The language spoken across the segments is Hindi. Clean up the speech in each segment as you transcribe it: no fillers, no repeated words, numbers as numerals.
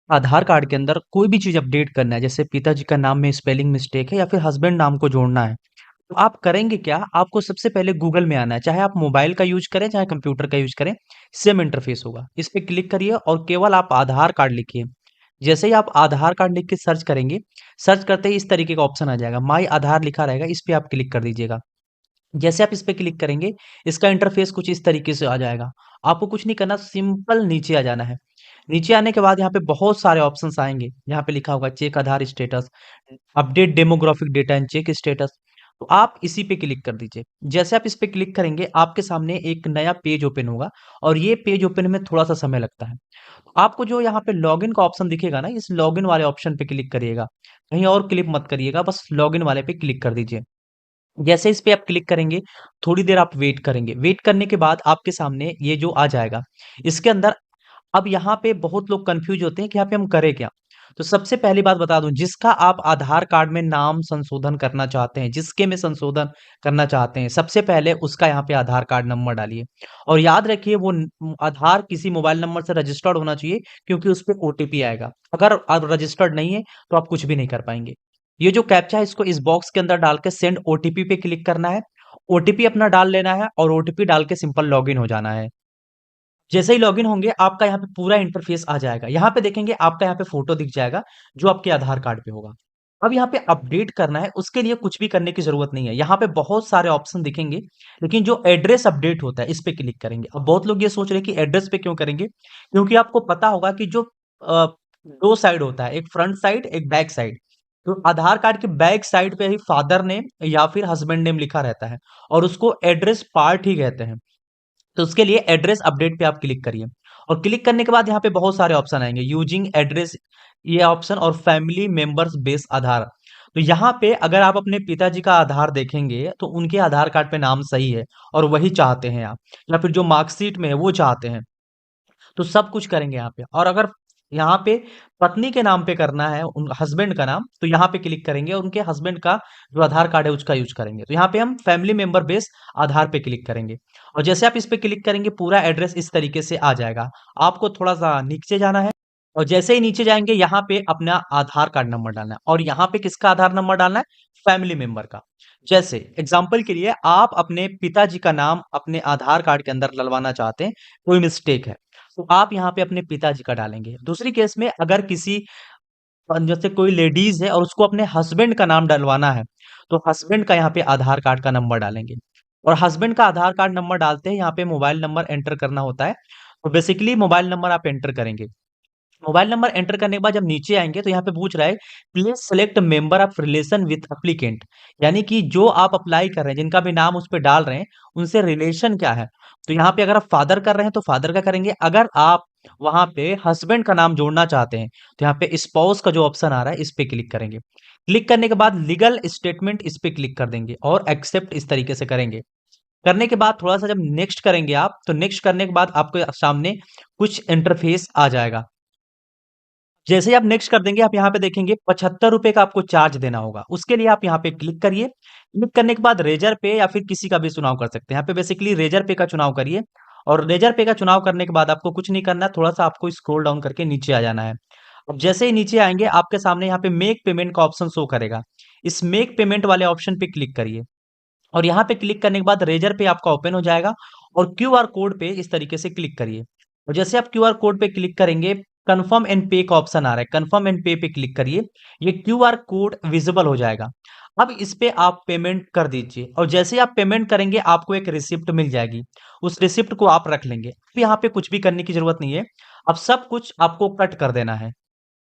आधार कार्ड के अंदर कोई भी चीज़ अपडेट करना है, जैसे पिताजी का नाम में स्पेलिंग मिस्टेक है या फिर हस्बैंड नाम को जोड़ना है, तो आप करेंगे क्या? आपको सबसे पहले गूगल में आना है, चाहे आप मोबाइल का यूज़ करें, चाहे कंप्यूटर का यूज़ करें, सेम इंटरफेस होगा। इस पे क्लिक करिए और केवल आप आधार कार्ड लिखिए। जैसे ही आप आधार कार्ड लिख के सर्च करेंगे, सर्च करते ही इस तरीके का ऑप्शन आ जाएगा, माय आधार लिखा रहेगा, इस पे आप क्लिक कर दीजिएगा। जैसे आप इस पे क्लिक करेंगे, इसका इंटरफेस कुछ इस तरीके से आ जाएगा। आपको कुछ नहीं करना, सिंपल नीचे आ जाना है। नीचे आने के बाद यहाँ पे बहुत सारे ऑप्शंस आएँगे। यहाँ पे लिखा होगा check Aadhaar status, update demographic data and check status. तो आप इसी पे क्लिक कर दीजिए। जैसे आप इस पे क्लिक करेंगे, आपके सामने एक नया पेज ओपन होगा और ये पेज ओपन में थोड़ा-सा समय लगता है। आपको जो यहाँ पे लॉगिन का ऑप्शन दिखेगा ना, इस लॉगिन वाले ऑप्शन पे क्लिक करिएगा। कहीं और क्लिक मत करिएगा, बस लॉगिन वाले पे क्लिक कर दीजिए। जैसे इस पे आप क्लिक करेंगे, थोड़ी देर आप वेट करेंगे। वेट करने के बाद आपके सामने ये जो आ जाएगा, इसके अंदर अब यहाँ पे बहुत लोग कन्फ्यूज़ होते हैं कि यहाँ पे हम करें क्या? तो सबसे पहली बात बता दूँ, जिसका आप आधार कार्ड में नाम संशोधन करना चाहते हैं, जिसके में संशोधन करना चाहते हैं, सबसे पहले उसका यहाँ पे आधार कार्ड नंबर डालिए। और याद रखिए वो आधार किसी मोबाइल नंबर से रजिस्टर्ड होना चाहिए, क्योंकि उसपे ओटीपी आएगा। अगर आप रजिस्टर्ड नहीं है, तो आप कुछ भी नहीं कर पाएँगे। ये जो कैप्चा है, इसको इस बॉक्स के अंदर डाल के सेंड ओटीपी पे क्लिक करना है। ओटीपी अपना डाल लेना है और ओटीपी डाल के सिंपल लॉगिन हो जाना है। जैसे ही लॉगिन होंगे, आपका यहाँ पे पूरा इंटरफ़ेस आ जाएगा। यहाँ पे देखेंगे, आपका यहाँ पे फ़ोटो दिख जाएगा, जो आपके आधार कार्ड पे होगा। अब यहाँ पे अपडेट करना है, उसके लिए कुछ भी करने की ज़रूरत नहीं है। यहाँ पे बहुत सारे ऑप्शन दिखेंगे, लेकिन जो एड्रेस अपडेट होता है, इस पे क्लिक करेंगे। अब बहुत लोग ये सोच रहे हैं कि एड्रेस पे क्यों करेंगे? क्योंकि आपको पता होगा कि जो 2 साइड होता है, एक फ्रंट साइड, एक बैक साइड। तो आधार कार्ड के बैक साइड पे ही फादर नेम या फिर हस्बैंड नेम लिखा रहता है और उसको एड्रेस पार्ट ही कहते हैं। तो उसके लिए एड्रेस अपडेट पे आप क्लिक करिए और क्लिक करने के बाद यहाँ पे बहुत सारे ऑप्शन आएंगे, यूजिंग एड्रेस, ये ऑप्शन, और फैमिली मेंबर्स बेस आधार। तो यहाँ पे अगर आप अपने पिताजी का आधार देखेंगे, तो उनके आधार कार्ड पे नाम सही है और वही चाहते हैं आप, या फिर जो मार्कशीट में है वो चाहते हैं, तो सब कुछ करेंगे यहाँ पे। और अगर यहाँ पे पत्नी के नाम पे करना है, उन हस्बैंड का नाम, तो यहाँ पे क्लिक करेंगे और उनके हस्बैंड का जो आधार कार्ड है उसका यूज करेंगे। तो यहाँ पे हम फैमिली मेंबर बेस आधार पे क्लिक करेंगे और जैसे आप इस पे क्लिक करेंगे, पूरा एड्रेस इस तरीके से आ जाएगा। आपको थोड़ा सा नीचे जाना है और जैसे ही नीचे जाएंगे, यहाँ पे अपना आधार कार्ड नंबर डालना है और यहाँ पे किसका आधार नंबर डालना है? फैमिली मेंबर का। जैसे एग्जाम्पल के लिए आप अपने पिताजी का नाम अपने आधार कार्ड के अंदर डलवाना चाहते हैं, कोई मिस्टेक है, तो आप यहाँ पे अपने पिताजी का डालेंगे। दूसरी केस में अगर किसी जैसे कोई लेडीज है और उसको अपने हस्बैंड का नाम डलवाना है, तो हस्बैंड का यहाँ पे आधार कार्ड का नंबर डालेंगे और हस्बैंड का आधार कार्ड नंबर डालते हैं, यहाँ पे मोबाइल नंबर एंटर करना होता है। तो बेसिकली मोबाइल नंबर आप एंटर करेंगे। मोबाइल नंबर एंटर करने के बाद जब नीचे आएँगे, तो यहाँ पे पूछ रहा है, please select member of relation with applicant, यानी कि जो आप अप्लाई कर रहे हैं, जिनका भी नाम उस पे डाल रहे हैं, उनसे रिलेशन क्या है? तो यहाँ पे अगर आप फादर कर रहे हैं, तो फादर का करेंगे। अगर आप वहाँ पे हस्बैंड का नाम जोड़ना चाहते हैं, तो यहाँ पे स्पाउस का जो ऑप्शन आ रहा है, इस पे क्लिक करेंगे। क्लिक करने के बाद लीगल स्टेटमेंट, इस पे क्लिक कर देंगे और एक्सेप्ट इस तरीके से करेंगे। करने के बाद थोड़ा-सा जब नेक्स्ट करेंगे आप, तो नेक्स्ट करने के बाद आपके सामने कुछ इंटरफेस आ जाएगा। जैसे ही आप नेक्स्ट कर देंगे, आप यहाँ पे देखेंगे ₹75 का आपको चार्ज देना होगा। उसके लिए आप यहाँ पे क्लिक करिए। क्लिक करने के बाद रेज़र पे या फिर किसी का भी चुनाव कर सकते हैं। यहाँ पे बेसिकली रेज़र पे का चुनाव करिए और रेज़र पे का चुनाव करने के बाद आपको कुछ नहीं करना है, थोड़ा-सा आपको स्क्रॉल डाउन करके नीचे आ जाना है। अब जैसे ही नीचे आएँगे, आपके सामने यहाँ पे मेक पेमेंट का ऑप्शन शो करेगा। इस मेक पेमेंट वाले ऑप्शन पे क्लिक करिए और यहाँ पे क्लिक करने के बाद रेज़र पे आपका ओपन हो जाएगा और क्यूआर कोड पे इस तरीके से क्लिक करिए। और जैसे आप क्यूआर कोड पे क्लिक करेंगे, कन्फर्म एंड पे का ऑप्शन आ रहा है, कन्फर्म एंड पे पे क्लिक करिए। ये क्यूआर कोड विजिबल हो जाएगा। अब इस पे आप पेमेंट कर दीजिए और जैसे ही आप पेमेंट करेंगे, आपको एक रिसिप्ट मिल जाएगी। उस रिसिप्ट को आप रख लेंगे। अब यहाँ पे कुछ भी करने की ज़रूरत नहीं है। अब सब कुछ आपको कट कर देना है।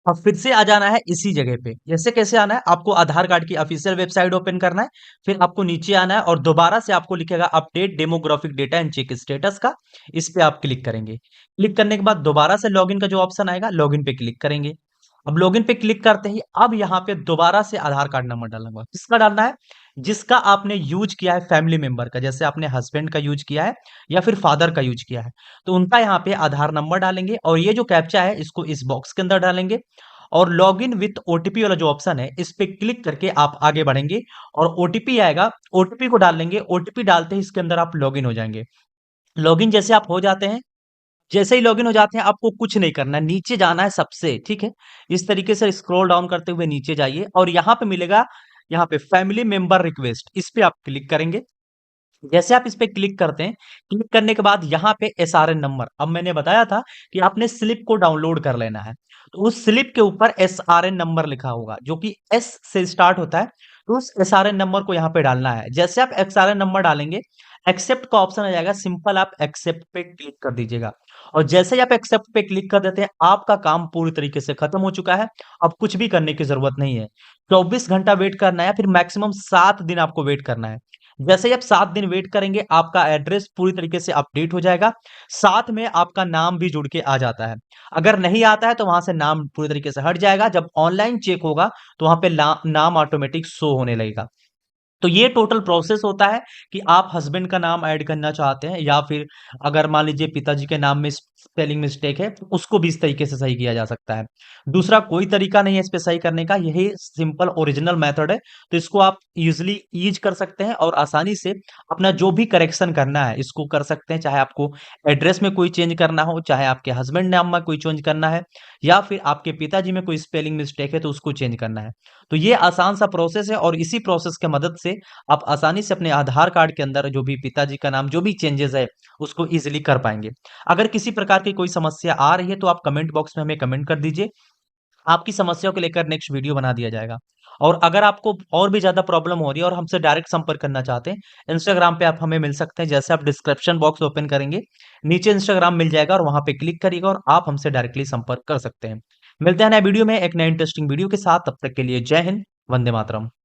अब फिर से आ जाना है इसी जगह पे। जैसे कैसे आना है? आपको आधार कार्ड की ऑफिशियल वेबसाइट ओपन करना है, फिर आपको नीचे आना है और दोबारा से आपको लिखेगा update demographic data and check status का, इस पे आप क्लिक करेंगे। क्लिक करने के बाद दोबारा से लॉगिन का जो ऑप्शन आएगा, लॉगिन पे क्लिक करेंगे। अब लॉगिन पे क्लिक करते ही अब यहाँ पे दोबारा से आधार कार्ड नंबर डालना होगा। किसका डालना है? जिसका आपने यूज़ किया है फैमिली मेंबर का, जैसे आपने हस्बैंड का यूज़ किया है या फिर फादर का यूज़ किया है, तो उनका यहाँ पे आधार नंबर डालेंगे और ये जो कैप्चा है, इसको इस बॉक्स के अंदर डालेंगे और लॉगिन विथ ओटीपी वाला जो ऑप्शन है, इस पे क्लिक करके आप आगे बढ़ेंगे और ओटीपी आएगा, ओटीपी को डाल लेंगे। ओटीपी डालते ही इसके अंदर आप लॉगिन हो जाएंगे। लॉगिन जैसे आप हो जाते हैं, जैसे ही लॉगिन हो जाते हैं, आपको कुछ नहीं करना है, नीचे जाना है सबसे, ठीक है? इस तरीके से स्क्रॉल डाउन करते हुए नीचे जाइए और यहाँ पे मिलेगा, यहाँ पे फैमिली मेंबर रिक्वेस्ट, इस पे आप क्लिक करेंगे। जैसे आप इस पे क्लिक करते हैं, क्लिक करने के बाद यहाँ पे एसआरएन नंबर, अब मैंने बताया था कि आपने स्लिप को डाउनलोड कर लेना है। तो उस स्लिप के ऊपर एसआरएन नंबर लिखा होगा, जो कि एस से स्टार्ट होता है, तो उस एसआरएन नंबर को यहाँ पे डालना है। जैसे आप एसआरएन नंबर डालेंगे, एक्सेप्ट का ऑप्शन आ जाएगा, सिंपल आप एक्सेप्ट पे क्लिक कर दीजिएगा। और जैसे ही आप एक्सेप्ट पे क्लिक कर देते हैं, आपका काम पूरी तरीके से खत्म हो चुका है। अब कुछ भी करने की जरूरत नहीं है। 24 घंटा वेट करना है, फिर मैक्सिमम 7 दिन आपको वेट करना है। जैसे ही आप 7 दिन वेट करेंगे, आपका एड्रेस पूरी तरीके से अपडेट हो जाएगा, साथ में आपका नाम भी जुड़ के आ जाता है। अगर नहीं आता है तो वहां से नाम पूरी तरीके से हट जाएगा, जब ऑनलाइन चेक होगा तो वहां पे नाम ऑटोमेटिक शो होने लगेगा। तो ये टोटल प्रोसेस होता है कि आप हस्बैंड का नाम ऐड करना चाहते हैं, या फिर अगर मान लीजिए पिताजी के नाम में स्पेलिंग मिस्टेक है, तो उसको भी इस तरीके से सही किया जा सकता है। दूसरा कोई तरीका नहीं है इस पे सही करने का, यही सिंपल ओरिजिनल मेथड है। तो इसको आप इजिली यूज कर सकते हैं और आसानी से अपना जो भी करेक्शन करना है इसको कर सकते हैं। चाहे आपको एड्रेस में कोई चेंज करना हो, चाहे आपके हस्बैंड नाम में कोई चेंज करना है, या फिर आपके पिताजी में कोई स्पेलिंग मिस्टेक है तो उसको चेंज करना है। तो ये आसान सा प्रोसेस है और इसी प्रोसेस के मदद से आप आसानी से अपने आधार कार्ड के अंदर जो भी पिताजी का नाम जो भी चेंजेस है उसको इजीली कर पाएंगे। अगर किसी प्रकार की कोई समस्या आ रही है तो आप कमेंट बॉक्स में हमें कमेंट कर दीजिए, आपकी समस्याओं को लेकर नेक्स्ट वीडियो बना दिया जाएगा। और अगर आपको और भी ज्यादा प्रॉब्लम हो रही है और हमसे डायरेक्ट संपर्क करना चाहते हैं, इंस्टाग्राम पे आप हमें मिल सकते हैं। जैसे आप डिस्क्रिप्शन बॉक्स ओपन करेंगे, नीचे इंस्टाग्राम मिल जाएगा और वहां पे क्लिक करिएगा और आप हमसे डायरेक्टली संपर्क कर सकते हैं। मिलते हैं नए वीडियो में एक नए इंटरेस्टिंग वीडियो के साथ, तब तक के लिए जय हिंद, वंदे मातरम।